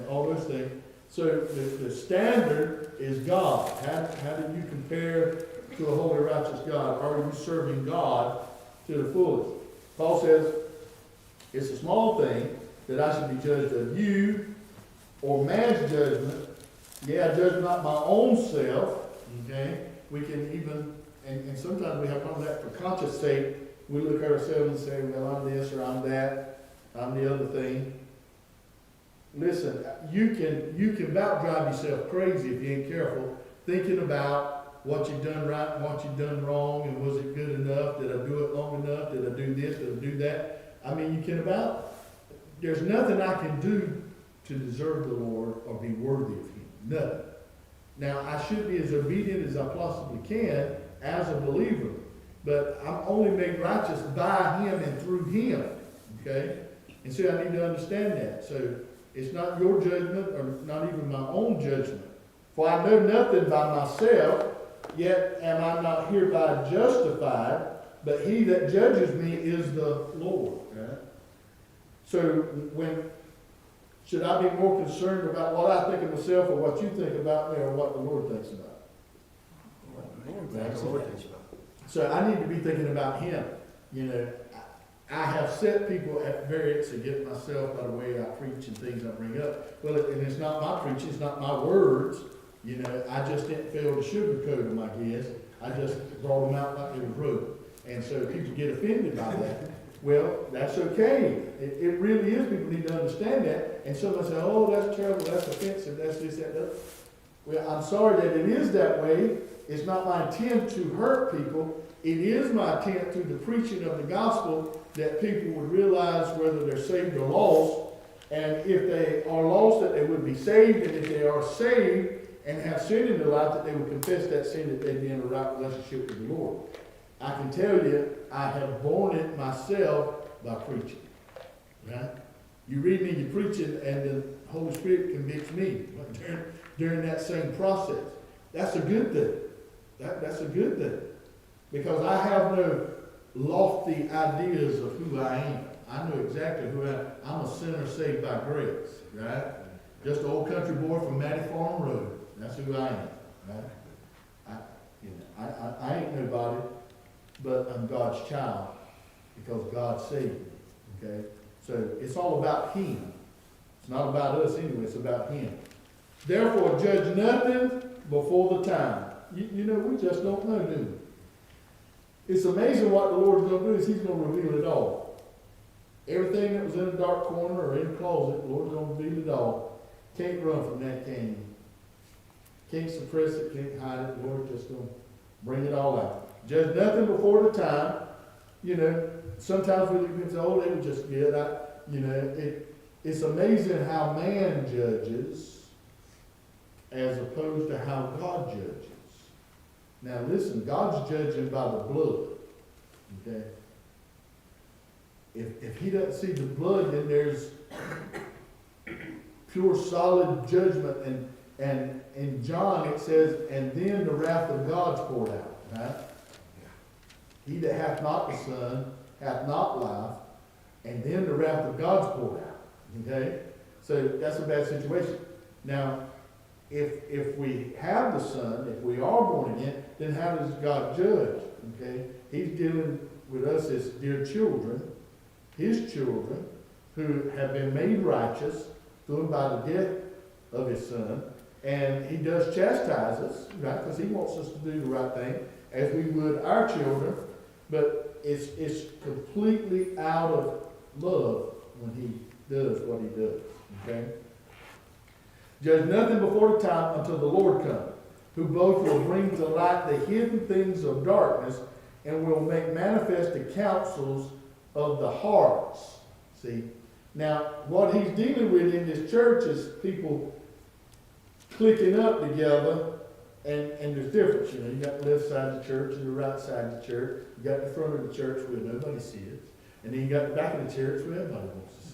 all those things. So the standard is God. How do you compare to a holy, righteous God? Are you serving God to the fullest? Paul says, it's a small thing that I should be judged of you or man's judgment. Yeah, I judge not my own self. Okay? We can even, and sometimes we have problem with that for conscience sake. We look at ourselves and say, well, I'm this or I'm that. I'm the other thing. Listen, you can about drive yourself crazy if you ain't careful, thinking about what you've done right and what you've done wrong, and was it good enough? Did I do it long enough? Did I do this? Did I do that? I mean, you can about, there's nothing I can do to deserve the Lord or be worthy of Him. Nothing. Now, I should be as obedient as I possibly can as a believer, but I'm only made righteous by Him and through Him. Okay? And so I need to understand that. So it's not your judgment or not even my own judgment. For I know nothing by myself, yet am I not hereby justified, but He that judges me is the Lord. Right? So should I be more concerned about what I think of myself or what you think about me or what the Lord thinks about? So I need to be thinking about Him. I have set people at variance against myself by the way I preach and things I bring up. Well, and it's not my preaching, it's not my words. I just didn't fail to sugarcoat them, I guess. I just brought them out like they were wrote. And so people get offended by that. Well, that's okay. It really is. People need to understand that. And someone say, oh, that's terrible, that's offensive, that's this, that. Well, I'm sorry that it is that way. It's not my intent to hurt people. It is my intent through the preaching of the gospel that people would realize whether they're saved or lost. And if they are lost, that they would be saved. And if they are saved and have sin in their life, that they would confess that sin, that they'd be in a right relationship with the Lord. I can tell you, I have borne it myself by preaching. Right? You read me, you're preaching, and the Holy Spirit convicts me during that same process. That's a good thing. That's a good thing. Because I have no lofty ideas of who I am. I know exactly who I am. I'm a sinner saved by grace, right? Just an old country boy from Matty Farm Road. That's who I am, right? I ain't nobody, but I'm God's child because God saved me, okay? So it's all about Him. It's not about us anyway, it's about Him. Therefore, judge nothing before the time. We just don't know, do we? It's amazing what the Lord's going to do is He's going to reveal it all. Everything that was in a dark corner or in a closet, the Lord's going to reveal it all. Can't run from that, can you? Can't suppress it, can't hide it. The Lord's just going to bring it all out. Judge nothing before the time. Sometimes we look and say, oh, they were just good. It's amazing how man judges as opposed to how God judges. Now listen, God's judging by the blood. Okay? If He doesn't see the blood, then there's pure solid judgment. And in John it says, and then the wrath of God's poured out. Right? He that hath not the Son hath not life, and then the wrath of God's poured out. Okay? So that's a bad situation. Now, if we have the Son, if we are born again, then how does God judge? Okay? He's dealing with us as dear children, His children, who have been made righteous through and by the death of His Son. And He does chastise us, right? Because He wants us to do the right thing, as we would our children. But it's completely out of love when He does what He does. Okay? Judge nothing before the time until the Lord come, who both will bring to light the hidden things of darkness and will make manifest the counsels of the hearts. See? Now, what He's dealing with in this church is people clicking up together, and there's difference. You got the left side of the church and the right side of the church. You got the front of the church where nobody sees, and then you got the back of the church where everybody wants to